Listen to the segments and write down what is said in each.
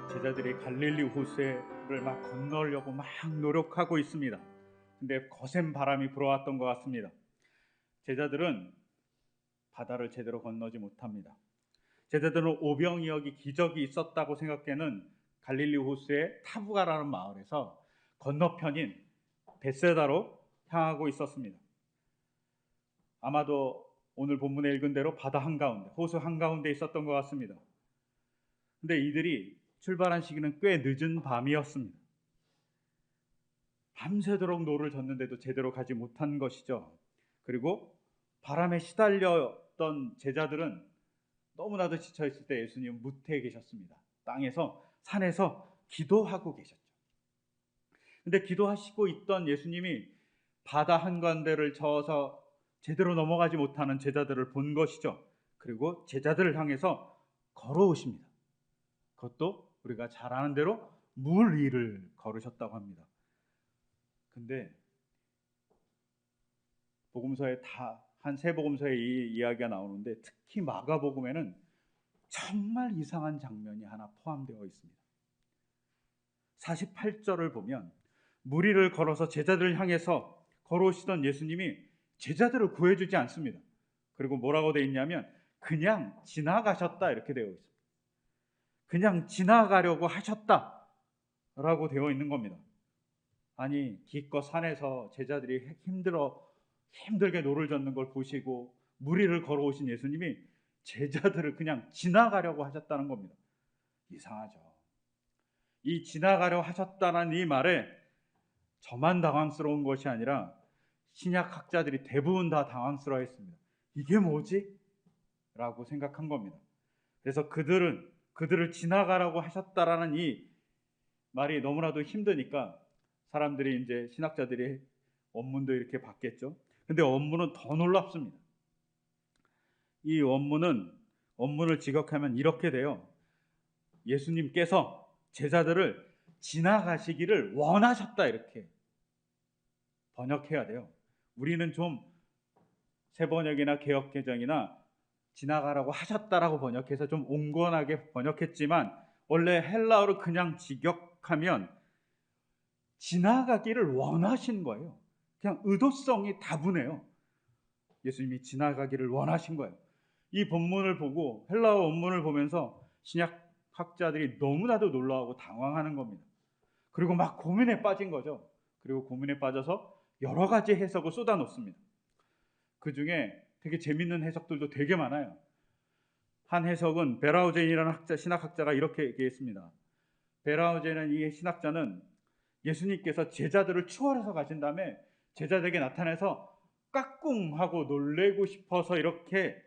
제자들이 갈릴리 호수를 막 건너려고 막 노력하고 있습니다. 근데 거센 바람이 불어왔던 것 같습니다. 제자들은 바다를 제대로 건너지 못합니다. 제자들은 오병이어기 기적이 있었다고 생각하는 갈릴리 호수의 타부가라는 마을에서 건너편인 벳세다로 향하고 있었습니다. 아마도 오늘 본문에 읽은 대로 바다 한가운데, 호수 한가운데 있었던 것 같습니다. 근데 이들이 출발한 시기는 꽤 늦은 밤이었습니다. 밤새도록 노를 젓는데도 제대로 가지 못한 것이죠. 그리고 바람에 시달렸던 제자들은 너무나도 지쳐있을 때 예수님은 무태에 계셨습니다. 땅에서, 산에서 기도하고 계셨죠. 근데 기도하시고 있던 예수님이 바다 한가운데를 저어서 제대로 넘어가지 못하는 제자들을 본 것이죠. 그리고 제자들을 향해서 걸어오십니다. 그것도 우리가 잘 아는 대로 물 위를 걸으셨다고 합니다. 근데 복음서에 한 세 복음서에 이 이야기가 나오는데 특히 마가복음에는 정말 이상한 장면이 하나 포함되어 있습니다. 48절을 보면 무리를 걸어서 제자들을 향해서 걸어오시던 예수님이 제자들을 구해주지 않습니다. 그리고 뭐라고 되어 있냐면 그냥 지나가셨다 이렇게 되어 있습니다. 그냥 지나가려고 하셨다라고 되어 있는 겁니다. 아니 기껏 산에서 제자들이 힘들게 노를 젓는 걸 보시고 무리를 걸어오신 예수님이 제자들을 그냥 지나가려고 하셨다는 겁니다. 이상하죠. 이 지나가려 하셨다는 이 말에 저만 당황스러운 것이 아니라 신약 학자들이 대부분 다 당황스러워했습니다. 이게 뭐지? 라고 생각한 겁니다. 그래서 그들을 지나가라고 하셨다라는 이 말이 너무나도 힘드니까 사람들이 이제 신학자들이 원문도 이렇게 봤겠죠. 근데 원문은 더 놀랍습니다. 이 원문을 직역하면 이렇게 돼요. 예수님께서 제자들을 지나가시기를 원하셨다 이렇게 번역해야 돼요. 우리는 좀 새번역이나 개역개정이나 지나가라고 하셨다라고 번역해서 좀 온건하게 번역했지만 원래 헬라어로 그냥 직역하면 지나가기를 원하신 거예요. 그냥 의도성이 다분해요. 예수님이 지나가기를 원하신 거예요. 이 본문을 보고 헬라어 원문을 보면서 신약 학자들이 너무나도 놀라워하고 당황하는 겁니다. 그리고 막 고민에 빠진 거죠. 그리고 고민에 빠져서 여러 가지 해석을 쏟아놓습니다. 그 중에 되게 재밌는 해석들도 되게 많아요. 한 해석은 베라우젠이라는 신학학자가 이렇게 얘기했습니다. 베라우젠은 이 신학자는 예수님께서 제자들을 추월해서 가신 다음에 제자들에게 나타나서 까꿍하고 놀래고 싶어서 이렇게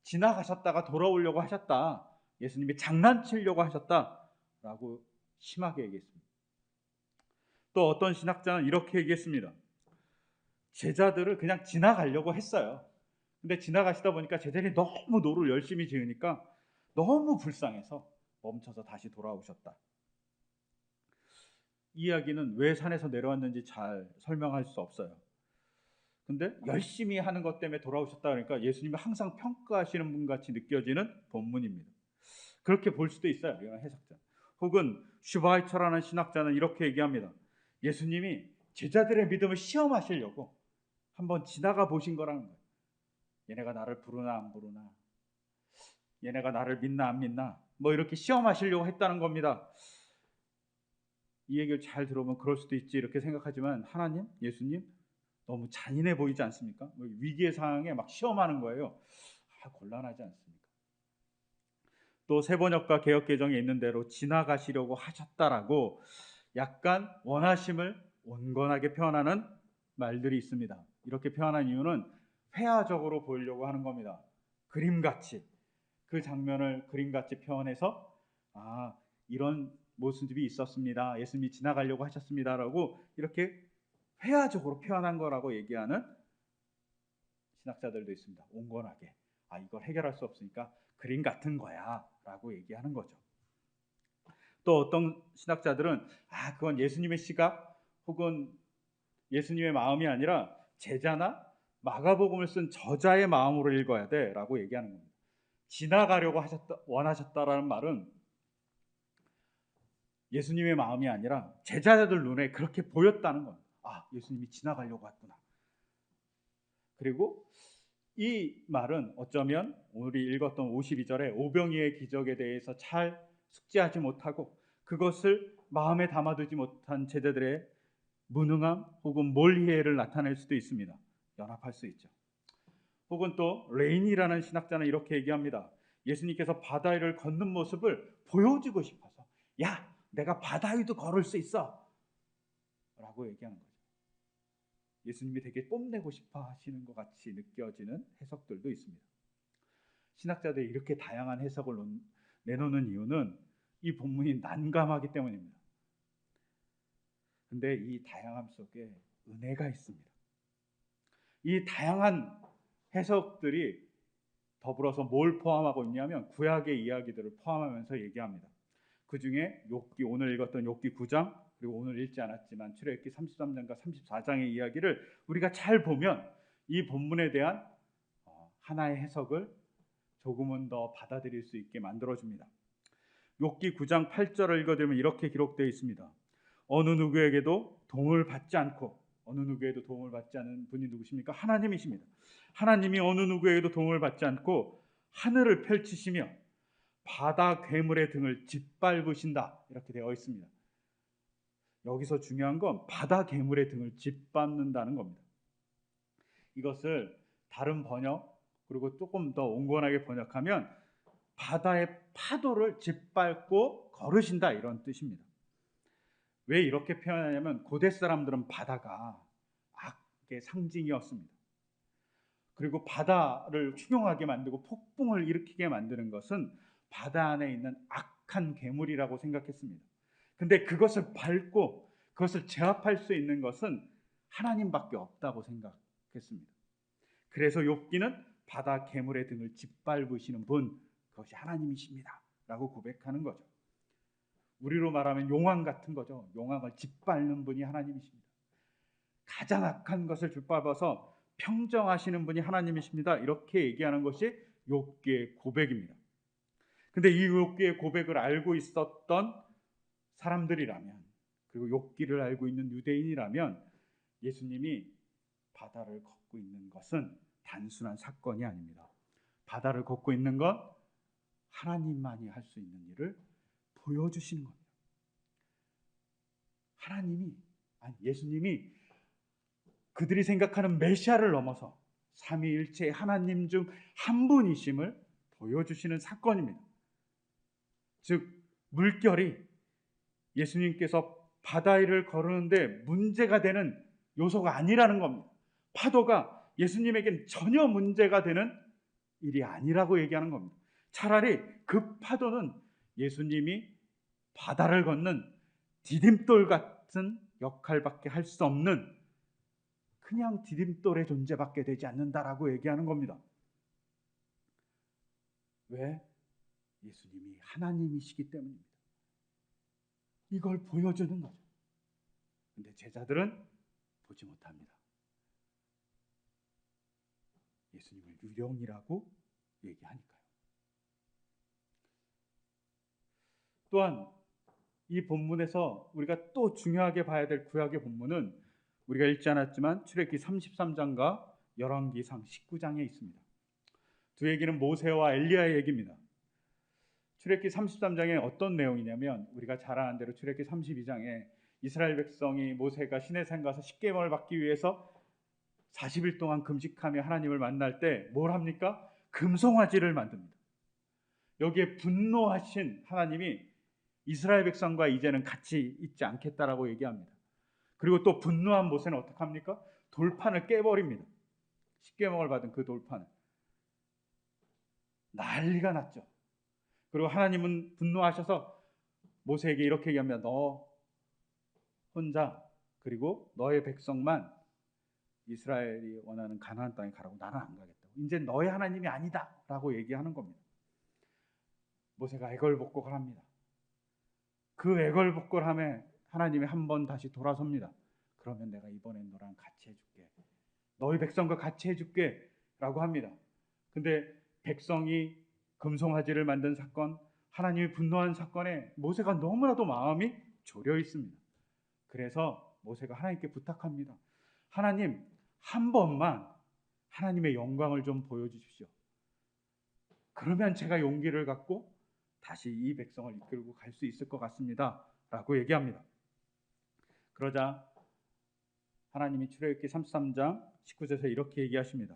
지나가셨다가 돌아오려고 하셨다. 예수님이 장난치려고 하셨다라고 심하게 얘기했습니다. 또 어떤 신학자는 이렇게 얘기했습니다. 제자들을 그냥 지나가려고 했어요. 근데 지나가시다 보니까 제자들이 너무 노를 열심히 지으니까 너무 불쌍해서 멈춰서 다시 돌아오셨다. 이 이야기는 왜 산에서 내려왔는지 잘 설명할 수 없어요. 근데 열심히 하는 것 때문에 돌아오셨다 그러니까 예수님이 항상 평가하시는 분 같이 느껴지는 본문입니다. 그렇게 볼 수도 있어요. 이런 해석자. 혹은 슈바이처라는 신학자는 이렇게 얘기합니다. 예수님이 제자들의 믿음을 시험하시려고 한번 지나가 보신 거라는 거예요. 얘네가 나를 부르나 안 부르나, 얘네가 나를 믿나 안 믿나, 뭐 이렇게 시험하시려고 했다는 겁니다. 이 얘기를 잘 들어보면 그럴 수도 있지 이렇게 생각하지만 하나님, 예수님 너무 잔인해 보이지 않습니까? 위기의 상황에 막 시험하는 거예요. 곤란하지 않습니까? 또 세번역과 개역개정에 있는 대로 지나가시려고 하셨다라고 약간 원하심을 온건하게 표현하는 말들이 있습니다. 이렇게 표현한 이유는 회화적으로 보이려고 하는 겁니다. 그림같이 그 장면을 그림같이 표현해서 이런 모습이 있었습니다. 예수님이 지나가려고 하셨습니다라고 이렇게 회화적으로 표현한 거라고 얘기하는 신학자들도 있습니다. 온건하게 이걸 해결할 수 없으니까 그림 같은 거야 라고 얘기하는 거죠. 또 어떤 신학자들은 그건 예수님의 시각 혹은 예수님의 마음이 아니라 제자나 마가복음을 쓴 저자의 마음으로 읽어야 돼 라고 얘기하는 겁니다. 지나가려고 원하셨다라는 말은 예수님의 마음이 아니라 제자들 눈에 그렇게 보였다는 겁니다. 아, 예수님이 지나가려고 왔구나. 그리고 이 말은 어쩌면 우리 읽었던 52절의 오병이의 기적에 대해서 잘 숙지하지 못하고 그것을 마음에 담아두지 못한 제자들의 무능함 혹은 몰이해를 나타낼 수도 있습니다. 연합할 수 있죠. 혹은 또 레인이라는 신학자는 이렇게 얘기합니다. 예수님께서 바다 위를 걷는 모습을 보여주고 싶어서 야, 내가 바다 위도 걸을 수 있어 라고 얘기하는 거죠. 예수님이 되게 뽐내고 싶어 하시는 것 같이 느껴지는 해석들도 있습니다. 신학자들이 이렇게 다양한 해석을 내놓는 이유는 이 본문이 난감하기 때문입니다. 근데 이 다양함 속에 은혜가 있습니다. 이 다양한 해석들이 더불어서 뭘 포함하고 있냐면 구약의 이야기들을 포함하면서 얘기합니다. 그 중에 욥기, 오늘 읽었던 욥기 9장 그리고 오늘 읽지 않았지만 출애굽기 33장과 34장의 이야기를 우리가 잘 보면 이 본문에 대한 하나의 해석을 조금은 더 받아들일 수 있게 만들어줍니다. 욥기 9장 8절을 읽어드리면 이렇게 기록되어 있습니다. 어느 누구에게도 도움을 받지 않고, 어느 누구에도 도움을 받지 않은 분이 누구십니까? 하나님이십니다. 하나님이 어느 누구에게도 도움을 받지 않고 하늘을 펼치시며 바다 괴물의 등을 짓밟으신다 이렇게 되어 있습니다. 여기서 중요한 건 바다 괴물의 등을 짓밟는다는 겁니다. 이것을 다른 번역 그리고 조금 더 온건하게 번역하면 바다의 파도를 짓밟고 걸으신다 이런 뜻입니다. 왜 이렇게 표현하냐면 고대 사람들은 바다가 악의 상징이었습니다. 그리고 바다를 흉흉하게 만들고 폭풍을 일으키게 만드는 것은 바다 안에 있는 악한 괴물이라고 생각했습니다. 근데 그것을 밟고 그것을 제압할 수 있는 것은 하나님밖에 없다고 생각했습니다. 그래서 욥기는 바다 괴물의 등을 짓밟으시는 분, 그것이 하나님이십니다 라고 고백하는 거죠. 우리로 말하면 용왕 같은 거죠. 용왕을 짓밟는 분이 하나님이십니다. 가장 악한 것을 짓밟아서 평정하시는 분이 하나님이십니다. 이렇게 얘기하는 것이 욥기의 고백입니다. 근데 이 욥기의 고백을 알고 있었던 사람들이라면, 그리고 욥기를 알고 있는 유대인이라면 예수님이 바다를 걷고 있는 것은 단순한 사건이 아닙니다. 바다를 걷고 있는 건 하나님만이 할 수 있는 일을 보여주시는 겁니다. 예수님이 그들이 생각하는 메시아를 넘어서 삼위일체의 하나님 중 한 분이심을 보여주시는 사건입니다. 즉 물결이 예수님께서 바다 위를 걸으는데 문제가 되는 요소가 아니라는 겁니다. 파도가 예수님에겐 전혀 문제가 되는 일이 아니라고 얘기하는 겁니다. 차라리 그 파도는 예수님이 바다를 걷는 디딤돌 같은 역할밖에 할 수 없는 그냥 디딤돌의 존재밖에 되지 않는다라고 얘기하는 겁니다. 왜? 예수님이 하나님이시기 때문입니다. 이걸 보여주는 거죠. 근데 제자들은 보지 못합니다. 예수님을 유령이라고 얘기하니까요. 또한 이 본문에서 우리가 또 중요하게 봐야 될 구약의 본문은 우리가 읽지 않았지만 출애굽기 33장과 열왕기상 19장에 있습니다. 두 얘기는 모세와 엘리야의 얘기입니다. 출애굽기 33장에 어떤 내용이냐면 우리가 잘 아는 대로 출애굽기 32장에 이스라엘 백성이 모세가 시내산 가서 십계명을 받기 위해서 40일 동안 금식하며 하나님을 만날 때 뭘 합니까? 금송아지를 만듭니다. 여기에 분노하신 하나님이 이스라엘 백성과 이제는 같이 있지 않겠다라고 얘기합니다. 그리고 또 분노한 모세는 어떻게 합니까? 돌판을 깨버립니다. 십계명을 받은 그 돌판을. 난리가 났죠. 그리고 하나님은 분노하셔서 모세에게 이렇게 얘기합니다. 너 혼자 그리고 너의 백성만 이스라엘이 원하는 가나안 땅에 가라고. 나는 안 가겠다고. 이제 너의 하나님이 아니다 라고 얘기하는 겁니다. 모세가 애걸복곡을 합니다. 그 애걸복곡을 하면 하나님이 한 번 다시 돌아섭니다. 그러면 내가 이번엔 너랑 같이 해줄게. 너희 백성과 같이 해줄게 라고 합니다. 근데 백성이 금송아지를 만든 사건, 하나님이 분노한 사건에 모세가 너무나도 마음이 졸여 있습니다. 그래서 모세가 하나님께 부탁합니다. 하나님, 한 번만 하나님의 영광을 좀 보여주십시오. 그러면 제가 용기를 갖고 다시 이 백성을 이끌고 갈 수 있을 것 같습니다. 라고 얘기합니다. 그러자 하나님이 출애굽기 33장 19절에서 이렇게 얘기하십니다.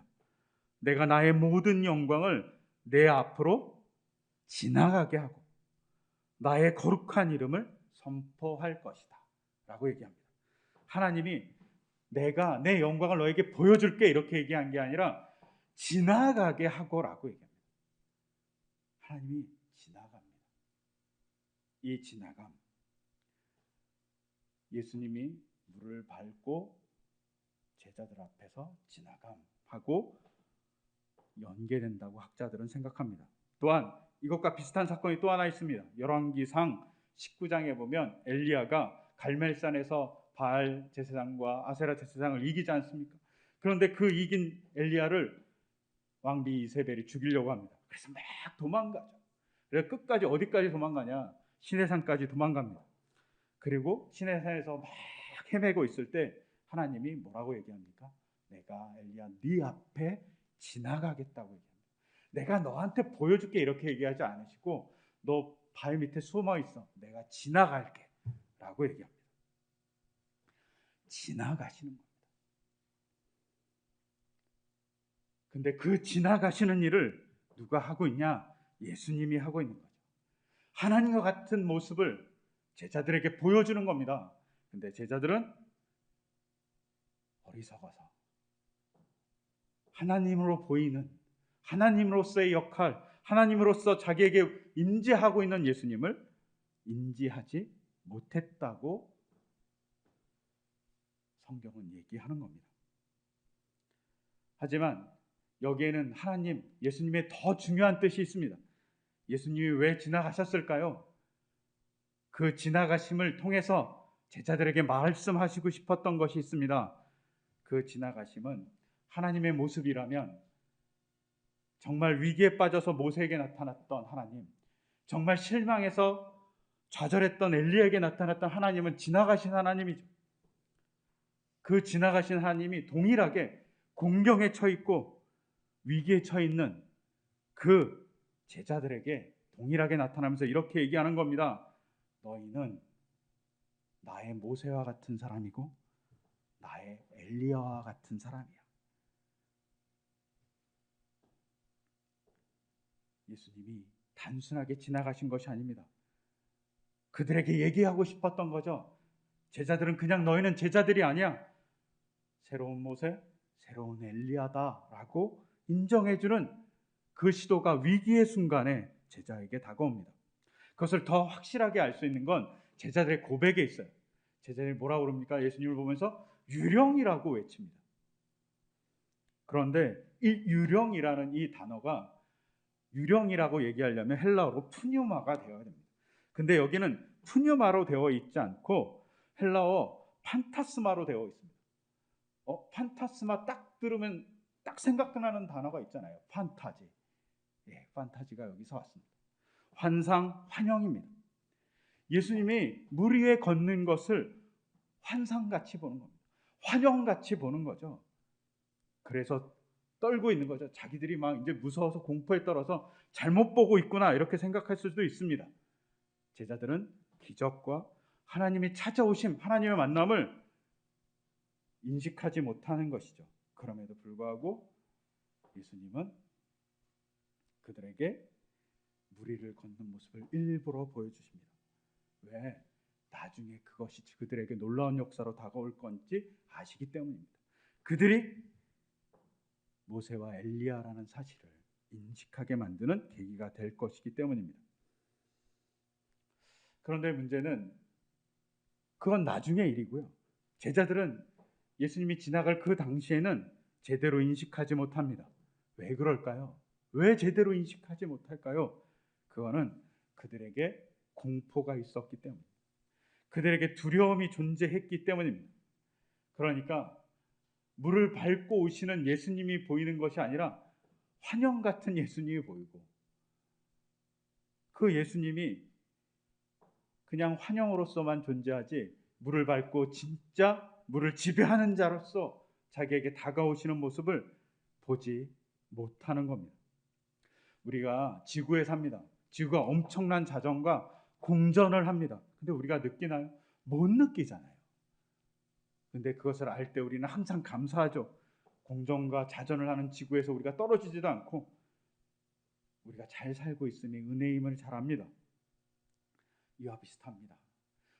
내가 나의 모든 영광을 내 앞으로 지나가게 하고 나의 거룩한 이름을 선포할 것이다. 라고 얘기합니다. 하나님이 내가 내 영광을 너에게 보여줄게 이렇게 얘기한 게 아니라 지나가게 하고라고 얘기합니다. 하나님이 지나갑니다. 이 지나감, 예수님이 물을 밟고 제자들 앞에서 지나감하고 연계된다고 학자들은 생각합니다. 또한 이것과 비슷한 사건이 또 하나 있습니다. 열왕기상 19장에 보면 엘리야가 갈멜산에서 바알 제사장과 아세라 제사장을 이기지 않습니까? 그런데 그 이긴 엘리야를 왕비 이세벨이 죽이려고 합니다. 그래서 막 도망가죠. 그래서 끝까지 어디까지 도망가냐? 시내산까지 도망갑니다. 그리고 시내산에서 막 헤매고 있을 때 하나님이 뭐라고 얘기합니까? 내가 엘리야 네 앞에 지나가겠다고 얘기합니다. 내가 너한테 보여줄게 이렇게 얘기하지 않으시고 너 발 밑에 숨어 있어. 내가 지나갈게 라고 얘기합니다. 지나가시는 겁니다. 근데 그 지나가시는 일을 누가 하고 있냐? 예수님이 하고 있는 거죠. 하나님과 같은 모습을 제자들에게 보여주는 겁니다. 근데 제자들은 어리석어서 하나님으로 보이는 하나님으로서의 역할, 하나님으로서 자기에게 임재하고 있는 예수님을 인지하지 못했다고 성경은 얘기하는 겁니다. 하지만 여기에는 하나님, 예수님의 더 중요한 뜻이 있습니다. 예수님이 왜 지나가셨을까요? 그 지나가심을 통해서 제자들에게 말씀하시고 싶었던 것이 있습니다. 그 지나가심은 하나님의 모습이라면 정말 위기에 빠져서 모세에게 나타났던 하나님, 정말 실망해서 좌절했던 엘리야에게 나타났던 하나님은 지나가신 하나님이죠. 그 지나가신 하나님이 동일하게 공경에 처해 있고 위기에 처해 있는 그 제자들에게 동일하게 나타나면서 이렇게 얘기하는 겁니다. 너희는 나의 모세와 같은 사람이고 나의 엘리야와 같은 사람이야. 예수님이 단순하게 지나가신 것이 아닙니다. 그들에게 얘기하고 싶었던 거죠. 제자들은 그냥 너희는 제자들이 아니야. 새로운 모세, 새로운 엘리야다라고 인정해주는 그 시도가 위기의 순간에 제자에게 다가옵니다. 그것을 더 확실하게 알 수 있는 건 제자들의 고백에 있어요. 제자들이 뭐라고 그럽니까? 예수님을 보면서 유령이라고 외칩니다. 그런데 이 유령이라는 이 단어가 유령이라고 얘기하려면 헬라어로 푸뉴마가 되어야 됩니다. 근데 여기는 푸뉴마로 되어 있지 않고 헬라어 판타스마로 되어 있습니다. 판타스마 딱 들으면 딱 생각나는 단어가 있잖아요. 판타지. 예, 판타지가 여기서 왔습니다. 환상, 환영입니다. 예수님이 물 위에 걷는 것을 환상같이 보는 겁니다. 환영같이 보는 거죠. 그래서 떨고 있는 거죠. 자기들이 막 이제 무서워서 공포에 떨어서 잘못 보고 있구나 이렇게 생각할 수도 있습니다. 제자들은 기적과 하나님이 찾아오심, 하나님의 만남을 인식하지 못하는 것이죠. 그럼에도 불구하고 예수님은 그들에게 물 위를 걷는 모습을 일부러 보여주십니다. 왜? 나중에 그것이 그들에게 놀라운 역사로 다가올 건지 아시기 때문입니다. 그들이 모세와 엘리야라는 사실을 인식하게 만드는 계기가 될 것이기 때문입니다. 그런데 문제는 그건 나중의 일이고요. 제자들은 예수님이 지나갈 그 당시에는 제대로 인식하지 못합니다. 왜 그럴까요? 왜 제대로 인식하지 못할까요? 그거는 그들에게 공포가 있었기 때문입니다. 그들에게 두려움이 존재했기 때문입니다. 그러니까 물을 밟고 오시는 예수님이 보이는 것이 아니라 환영 같은 예수님이 보이고 그 예수님이 그냥 환영으로서만 존재하지 물을 밟고 진짜 물을 지배하는 자로서 자기에게 다가오시는 모습을 보지 못하는 겁니다. 우리가 지구에 삽니다. 지구가 엄청난 자전과 공전을 합니다. 근데 우리가 느끼나요? 못 느끼잖아요. 근데 그것을 알 때 우리는 항상 감사하죠. 공전과 자전을 하는 지구에서 우리가 떨어지지도 않고 우리가 잘 살고 있으니 은혜임을 잘 압니다. 이와 비슷합니다.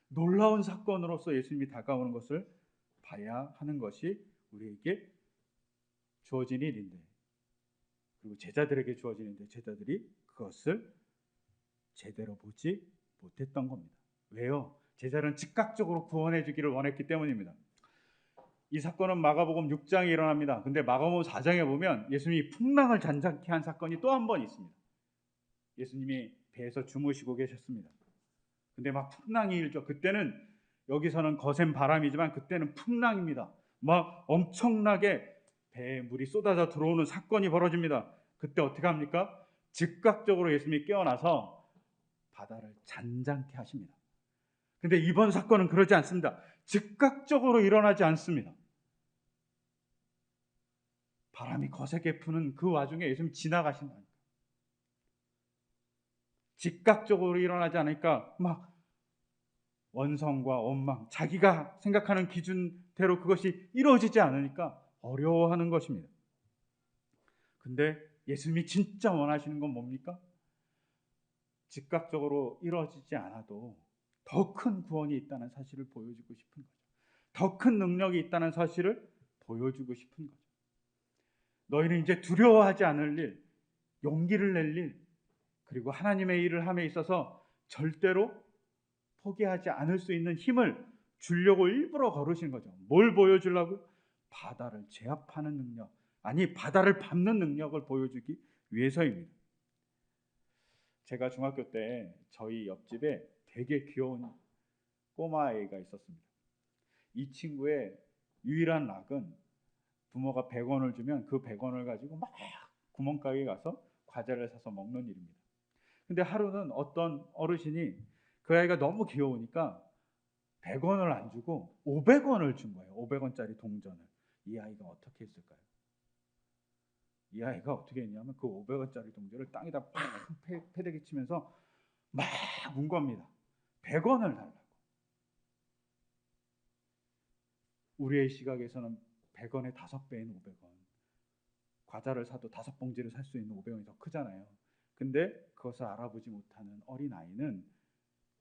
놀라운 사건으로서 예수님이 다가오는 것을 봐야 하는 것이 우리에게 주어진 일인데, 그리고 제자들에게 주어진 일인데 제자들이 그것을 제대로 보지 못했던 겁니다. 왜요? 제자들은 즉각적으로 구원해 주기를 원했기 때문입니다. 이 사건은 마가복음 6장에 일어납니다. 근데 마가복음 4장에 보면 예수님이 풍랑을 잔잔케 한 사건이 또 한 번 있습니다. 예수님이 배에서 주무시고 계셨습니다. 근데 막 풍랑이 일죠. 그때는 여기서는 거센 바람이지만 그때는 풍랑입니다. 막 엄청나게 배에 물이 쏟아져 들어오는 사건이 벌어집니다. 그때 어떻게 합니까? 즉각적으로 예수님이 깨어나서 바다를 잔잔케 하십니다. 근데 이번 사건은 그러지 않습니다. 즉각적으로 일어나지 않습니다. 바람이 거세게 부는 그 와중에 예수님이 지나가신다니까. 즉각적으로 일어나지 않으니까 막 원성과 원망, 자기가 생각하는 기준대로 그것이 이루어지지 않으니까 어려워하는 것입니다. 근데 예수님이 진짜 원하시는 건 뭡니까? 즉각적으로 이루어지지 않아도 더 큰 구원이 있다는 사실을 보여주고 싶은 거죠. 더 큰 능력이 있다는 사실을 보여주고 싶은 거죠. 너희는 이제 두려워하지 않을 일, 용기를 낼 일, 그리고 하나님의 일을 함에 있어서 절대로 포기하지 않을 수 있는 힘을 주려고 일부러 걸으신 거죠. 뭘 보여주려고? 바다를 제압하는 능력, 아니 바다를 밟는 능력을 보여주기 위해서입니다. 제가 중학교 때 저희 옆집에 되게 귀여운 꼬마아이가 있었습니다. 이 친구의 유일한 낙은 부모가 100원을 주면 그 100원을 가지고 막 구멍가게에 가서 과자를 사서 먹는 일입니다. 근데 하루는 어떤 어르신이 그 아이가 너무 귀여우니까 100원을 안 주고 500원을 준 거예요. 500원짜리 동전을. 이 아이가 어떻게 했을까요? 이 아이가 어떻게 했냐면 그 500원짜리 동전을 땅에다 팍 패대기 치면서 막 운 겁니다. 100원을 달라고. 우리의 시각에서는 100원의 5배인 500원. 과자를 사도 5봉지를 살 수 있는 500원이 더 크잖아요. 근데 그것을 알아보지 못하는 어린아이는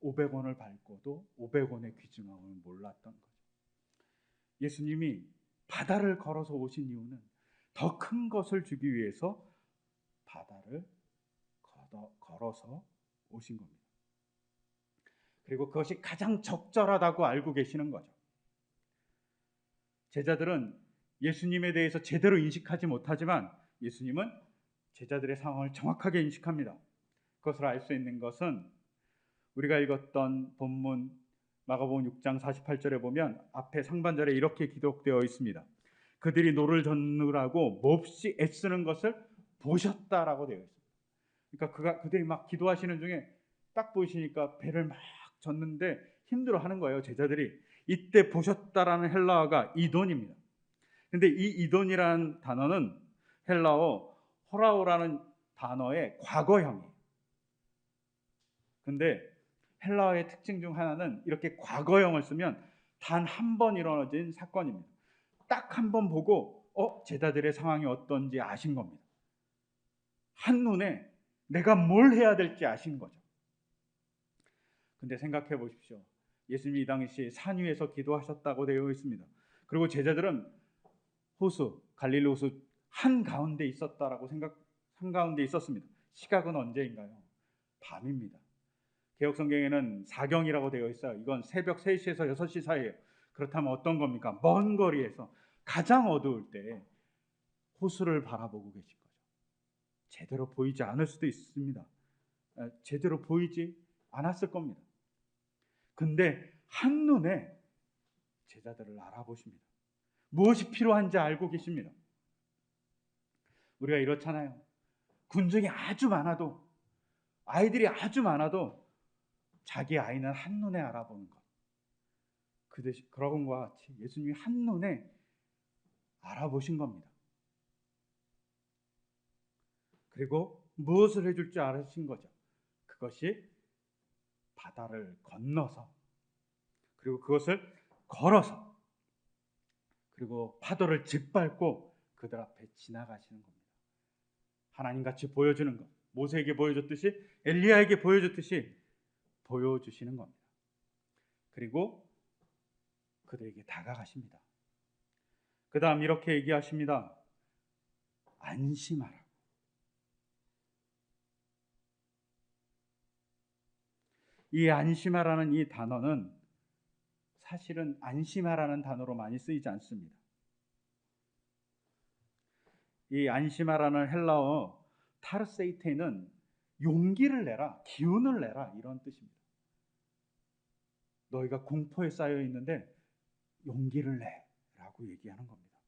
500원을 밟고도 500원의 귀중함을 몰랐던 거죠. 예수님이 바다를 걸어서 오신 이유는 더 큰 것을 주기 위해서 바다를 걸어서 오신 겁니다. 그리고 그것이 가장 적절하다고 알고 계시는 거죠. 제자들은 예수님에 대해서 제대로 인식하지 못하지만 예수님은 제자들의 상황을 정확하게 인식합니다. 그것을 알 수 있는 것은 우리가 읽었던 본문 마가복음 6장 48절에 보면 앞에 상반절에 이렇게 기록되어 있습니다. 그들이 노를 젓느라고 몹시 애쓰는 것을 보셨다라고 되어 있습니다. 그러니까 그들이 막 기도하시는 중에 딱 보이시니까 배를 막 젓는데 힘들어하는 거예요. 제자들이. 이때 보셨다라는 헬라어가 이돈입니다. 근데 이 이돈이라는 단어는 헬라어 호라오라는 단어의 과거형이에요. 근데 헬라어의 특징 중 하나는 이렇게 과거형을 쓰면 단 한 번 이루어진 사건입니다. 딱 한 번 보고 제자들의 상황이 어떤지 아신 겁니다. 한눈에 내가 뭘 해야 될지 아신 거죠. 근데 생각해 보십시오. 예수님이 이 당시 산 위에서 기도하셨다고 되어 있습니다. 그리고 제자들은 호수, 갈릴리 호수 한가운데 있었다라고 한가운데 있었습니다. 시각은 언제인가요? 밤입니다. 개역성경에는 사경이라고 되어 있어요. 이건 새벽 3시에서 6시 사이예요. 그렇다면 어떤 겁니까? 먼 거리에서 가장 어두울 때 호수를 바라보고 계신 거죠. 제대로 보이지 않을 수도 있습니다. 제대로 보이지 않았을 겁니다. 근데 한눈에 제자들을 알아보십니다. 무엇이 필요한지 알고 계십니다. 우리가 이렇잖아요. 군중이 아주 많아도 아이들이 아주 많아도 자기 아이는 한눈에 알아보는 것. 그 대신 그런 것과 같이 예수님이 한눈에 알아보신 겁니다. 그리고 무엇을 해줄 줄 아신 거죠. 그것이 바다를 건너서, 그리고 그것을 걸어서, 그리고 파도를 짓밟고 그들 앞에 지나가시는 겁니다. 하나님같이 보여주는 것, 모세에게 보여줬듯이, 엘리야에게 보여줬듯이 보여주시는 겁니다. 그리고 그들에게 다가가십니다. 그 다음 이렇게 얘기하십니다. 안심하라. 이 안심하라는 이 단어는 사실은 안심하라는 단어로 많이 쓰이지 않습니다. 이 안심하라는 헬라어 타르세이테는 용기를 내라, 기운을 내라, 이런 뜻입니다. 너희가 공포에 쌓여 있는데 용기를 내라고 얘기하는 겁니다.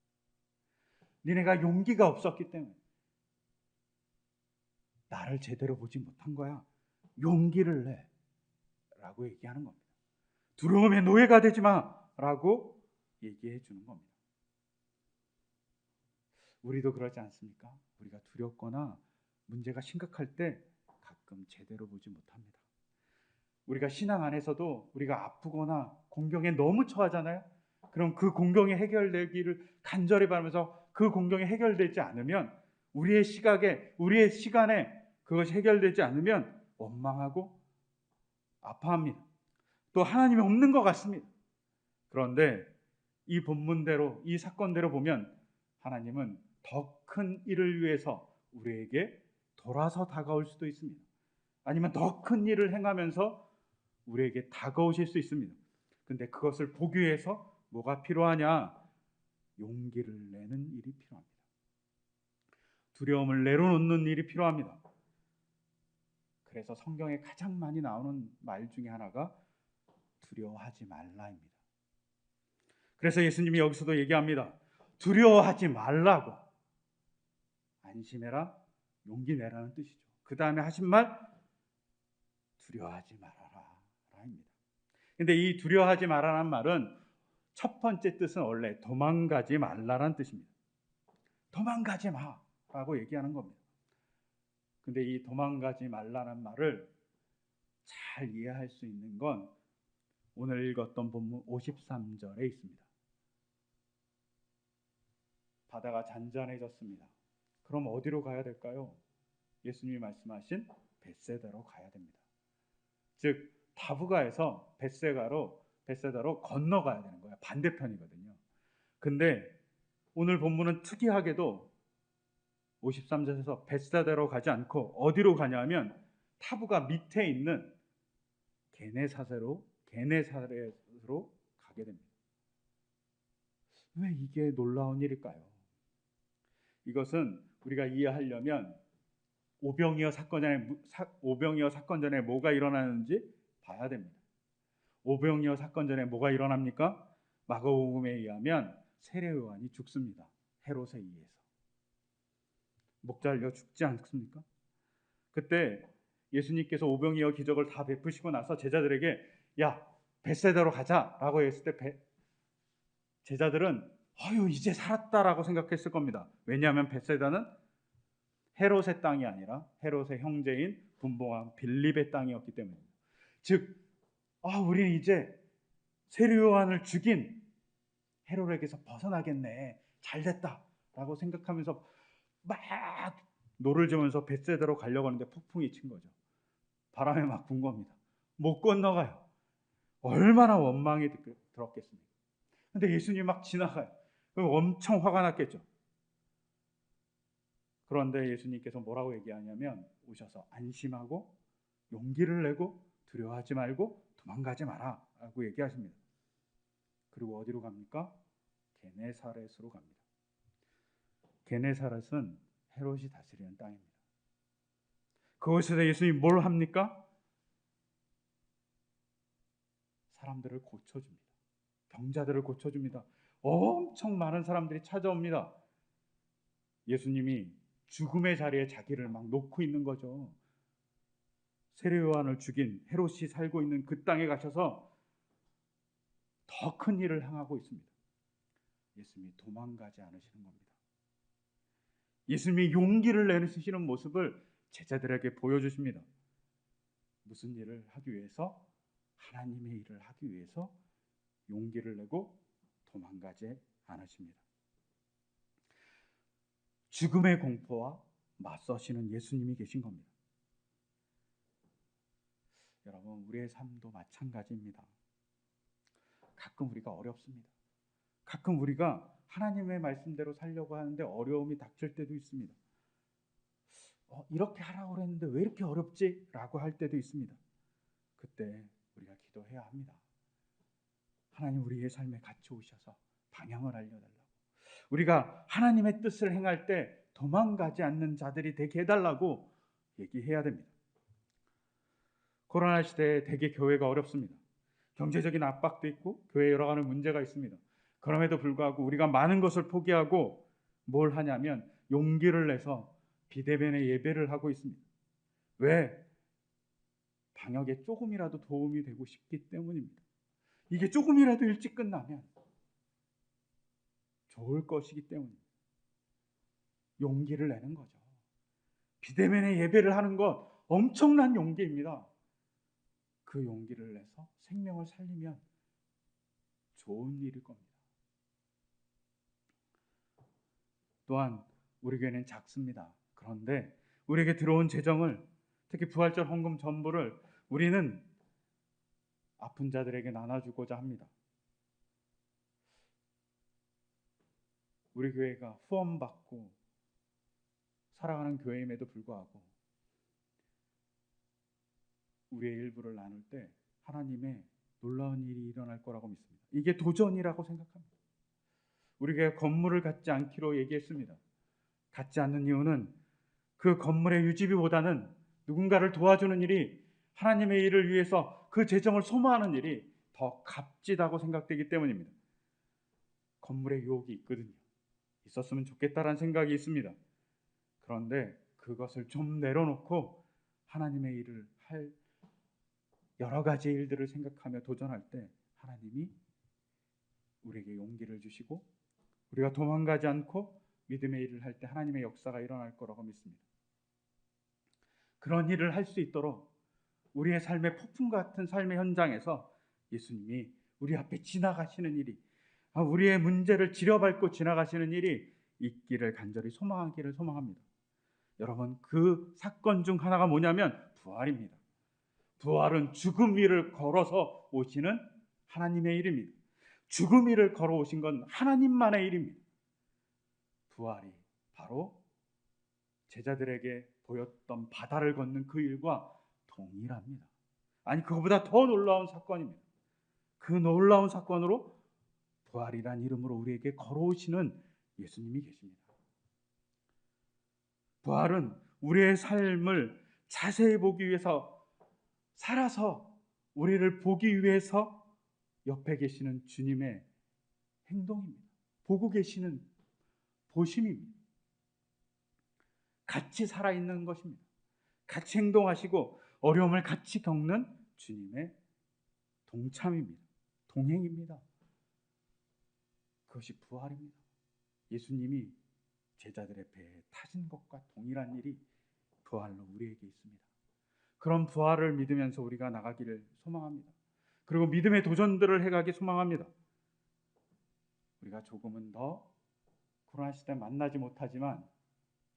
니네가 용기가 없었기 때문에 나를 제대로 보지 못한 거야. 용기를 내라고 얘기하는 겁니다. 두려움의 노예가 되지 마라고 얘기해 주는 겁니다. 우리도 그러지 않습니까? 우리가 두렵거나 문제가 심각할 때 가끔 제대로 보지 못합니다. 우리가 신앙 안에서도 우리가 아프거나 공경에 너무 처하잖아요. 그럼 그 공경이 해결되기를 간절히 바라면서 그 공경이 해결되지 않으면, 우리의 시각에, 우리의 시간에 그것이 해결되지 않으면 원망하고 아파합니다. 또 하나님이 없는 것 같습니다. 그런데 이 본문대로, 이 사건대로 보면 하나님은 더 큰 일을 위해서 우리에게 돌아서 다가올 수도 있습니다. 아니면 더 큰 일을 행하면서 우리에게 다가오실 수 있습니다. 근데 그것을 보기 위해서 뭐가 필요하냐? 용기를 내는 일이 필요합니다. 두려움을 내려놓는 일이 필요합니다. 그래서 성경에 가장 많이 나오는 말 중에 하나가 두려워하지 말라입니다. 그래서 예수님이 여기서도 얘기합니다. 두려워하지 말라고. 안심해라, 용기 내라는 뜻이죠. 그 다음에 하신 말, 두려워하지 말아라 라입니다. 근데 이 두려워하지 말아라는 말은 첫 번째 뜻은 원래 도망가지 말라라는 뜻입니다. 도망가지 마라고 얘기하는 겁니다. 근데 이 도망가지 말라는 말을 잘 이해할 수 있는 건 오늘 읽었던 본문 53절에 있습니다. 바다가 잔잔해졌습니다. 그럼 어디로 가야 될까요? 예수님이 말씀하신 벳세다로 가야 됩니다. 즉 다부가에서 벳세다로 건너가야 되는 거예요. 반대편이거든요. 근데 오늘 본문은 특이하게도 53절에서 벳세다로 가지 않고 어디로 가냐면 타부가 밑에 있는 게네사렛으로 가게 됩니다. 왜 이게 놀라운 일일까요? 이것은 우리가 이해하려면 오병이어 사건 전에 뭐가 일어나는지 봐야 됩니다. 오병이어 사건 전에 뭐가 일어납니까? 마가복음에 의하면 세례 요한이 죽습니다. 헤롯에 의해서. 목 잘려 죽지 않습니까? 그때 예수님께서 오병이어 기적을 다 베푸시고 나서 제자들에게 야, 벳세다로 가자라고 했을 때 제자들은 이제 살았다라고 생각했을 겁니다. 왜냐하면 벳세다는 헤롯의 땅이 아니라 헤롯의 형제인 분봉왕 빌립의 땅이었기 때문입니다. 즉, 우리는 이제 세례 요한을 죽인 헤롯에게서 벗어나겠네, 잘됐다라고 생각하면서 막 노를 지면서 벳세다로 가려고 하는데 폭풍이 친 거죠. 바람에 막 분 겁니다. 못 건너가요. 얼마나 원망이 들었겠습니까? 근데 예수님이 막 지나가요. 그럼 엄청 화가 났겠죠. 그런데 예수님께서 뭐라고 얘기하냐면 오셔서 안심하고 용기를 내고 두려워하지 말고 도망가지 마라 라고 얘기하십니다. 그리고 어디로 갑니까? 게네사렛으로 갑니다. 게네사렛은 헤롯이 다스리는 땅입니다. 그곳에서 예수님이 뭘 합니까? 사람들을 고쳐줍니다. 병자들을 고쳐줍니다. 엄청 많은 사람들이 찾아옵니다. 예수님이 죽음의 자리에 자기를 막 놓고 있는 거죠. 세례 요한을 죽인 헤롯이 살고 있는 그 땅에 가셔서 더 큰 일을 행하고 있습니다. 예수님이 도망가지 않으시는 겁니다. 예수님이 용기를 내시는 모습을 제자들에게 보여주십니다. 무슨 일을 하기 위해서? 하나님의 일을 하기 위해서 용기를 내고 도망가지 않으십니다. 죽음의 공포와 맞서시는 예수님이 계신 겁니다. 여러분, 우리의 삶도 마찬가지입니다. 가끔 우리가 어렵습니다. 가끔 우리가 하나님의 말씀대로 살려고 하는데 어려움이 닥칠 때도 있습니다. 이렇게 하라고 그랬는데 왜 이렇게 어렵지? 라고 할 때도 있습니다. 그때 우리가 기도해야 합니다. 하나님, 우리의 삶에 같이 오셔서 방향을 알려달라고. 우리가 하나님의 뜻을 행할 때 도망가지 않는 자들이 되게 해달라고 얘기해야 됩니다. 코로나 시대에 대개 교회가 어렵습니다. 경제적인 압박도 있고 교회에 여러 가지 문제가 있습니다. 그럼에도 불구하고 우리가 많은 것을 포기하고 뭘 하냐면 용기를 내서 비대면의 예배를 하고 있습니다. 왜? 방역에 조금이라도 도움이 되고 싶기 때문입니다. 이게 조금이라도 일찍 끝나면 좋을 것이기 때문입니다. 용기를 내는 거죠. 비대면의 예배를 하는 것 엄청난 용기입니다. 그 용기를 내서 생명을 살리면 좋은 일일 겁니다. 또한 우리 교회는 작습니다. 그런데 우리에게 들어온 재정을, 특히 부활절 헌금 전부를 우리는 아픈 자들에게 나눠주고자 합니다. 우리 교회가 후원받고 살아가는 교회임에도 불구하고 우리의 일부를 나눌 때 하나님의 놀라운 일이 일어날 거라고 믿습니다. 이게 도전이라고 생각합니다. 우리 교회가 건물을 갖지 않기로 얘기했습니다. 갖지 않는 이유는 그 건물의 유지비보다는 누군가를 도와주는 일이, 하나님의 일을 위해서 그 재정을 소모하는 일이 더 값지다고 생각되기 때문입니다. 건물의 유혹이 있거든요. 있었으면 좋겠다라는 생각이 있습니다. 그런데 그것을 좀 내려놓고 하나님의 일을 할 여러 가지 일들을 생각하며 도전할 때 하나님이 우리에게 용기를 주시고 우리가 도망가지 않고 믿음의 일을 할 때 하나님의 역사가 일어날 거라고 믿습니다. 그런 일을 할 수 있도록 우리의 삶의 폭풍 같은 삶의 현장에서 예수님이 우리 앞에 지나가시는 일이, 우리의 문제를 지려밟고 지나가시는 일이 있기를 간절히 소망하기를 소망합니다. 여러분, 그 사건 중 하나가 뭐냐면 부활입니다. 부활은 죽음 위를 걸어서 오시는 하나님의 일입니다. 죽음 위를 걸어오신 건 하나님만의 일입니다. 부활이 바로 제자들에게 보였던 바다를 걷는 그 일과 동일합니다. 아니, 그거보다 더 놀라운 사건입니다. 그 놀라운 사건으로 부활이란 이름으로 우리에게 걸어오시는 예수님이 계십니다. 부활은 우리의 삶을 자세히 보기 위해서, 살아서 우리를 보기 위해서 옆에 계시는 주님의 행동입니다. 보고 계시는 보심입니다. 같이 살아있는 것입니다. 같이 행동하시고 어려움을 같이 겪는 주님의 동참입니다. 동행입니다. 그것이 부활입니다. 예수님이 제자들의 배에 타신 것과 동일한 일이 부활로 우리에게 있습니다. 그런 부활을 믿으면서 우리가 나가기를 소망합니다. 그리고 믿음의 도전들을 해가기 소망합니다. 우리가 조금은 더 코로나 시대 만나지 못하지만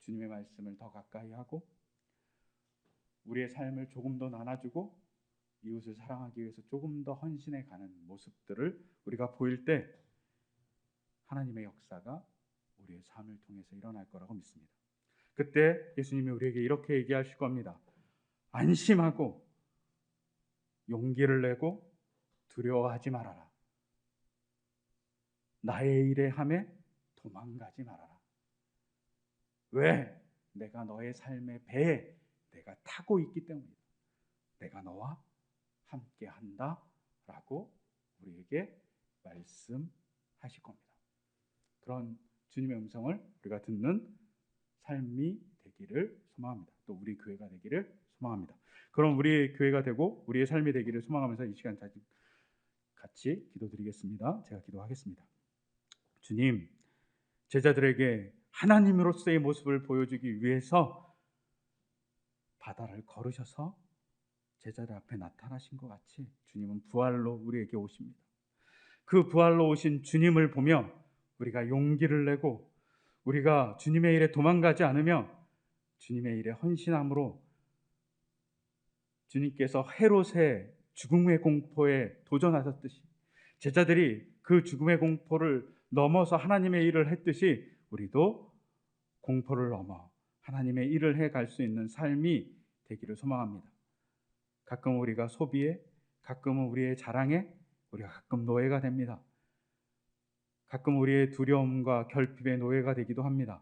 주님의 말씀을 더 가까이 하고 우리의 삶을 조금 더 나눠주고 이웃을 사랑하기 위해서 조금 더 헌신해 가는 모습들을 우리가 보일 때 하나님의 역사가 우리의 삶을 통해서 일어날 거라고 믿습니다. 그때 예수님이 우리에게 이렇게 얘기하실 겁니다. 안심하고 용기를 내고 두려워하지 말아라. 나의 일에 함에 도망가지 말아라. 왜? 내가 너의 삶의 배에 내가 타고 있기 때문이다. 내가 너와 함께 한다 라고 우리에게 말씀하실 겁니다. 그런 주님의 음성을 우리가 듣는 삶이 되기를 소망합니다. 또 우리 교회가 되기를 소망합니다. 그럼 우리의 교회가 되고 우리의 삶이 되기를 소망하면서 이 시간 같이 기도드리겠습니다. 제가 기도하겠습니다. 주님, 제자들에게 하나님으로서의 모습을 보여주기 위해서 바다를 걸으셔서 제자들 앞에 나타나신 것 같이 주님은 부활로 우리에게 오십니다. 그 부활로 오신 주님을 보며 우리가 용기를 내고 우리가 주님의 일에 도망가지 않으며 주님의 일에 헌신함으로 주님께서 헤롯의 죽음의 공포에 도전하셨듯이 제자들이 그 죽음의 공포를 넘어서 하나님의 일을 했듯이 우리도 공포를 넘어 하나님의 일을 해갈 수 있는 삶이 되기를 소망합니다. 가끔 우리가 소비에, 가끔은 우리의 자랑에, 우리가 가끔 노예가 됩니다. 가끔 우리의 두려움과 결핍의 노예가 되기도 합니다.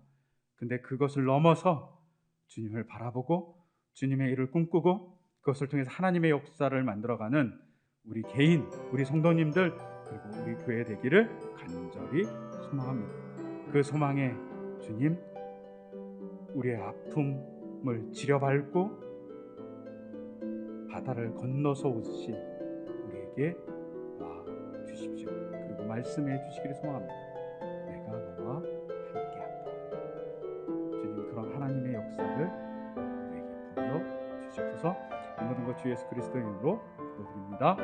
근데 그것을 넘어서 주님을 바라보고 주님의 일을 꿈꾸고 그것을 통해서 하나님의 역사를 만들어가는 우리 개인, 우리 성도님들 그리고 우리 교회 되기를 간절히 소망합니다. 그 소망에 주님, 우리의 아픔을 지려밟고 바다를 건너서 오듯이 우리에게 와 주십시오. 그리고 말씀해 주시기를 소망합니다. 내가 너와 함께한다. 주님, 그런 하나님의 역사를 우리에게 보여 주시옵소서. 이 모든 것 주 예수 그리스도의 이름으로 기도드립니다.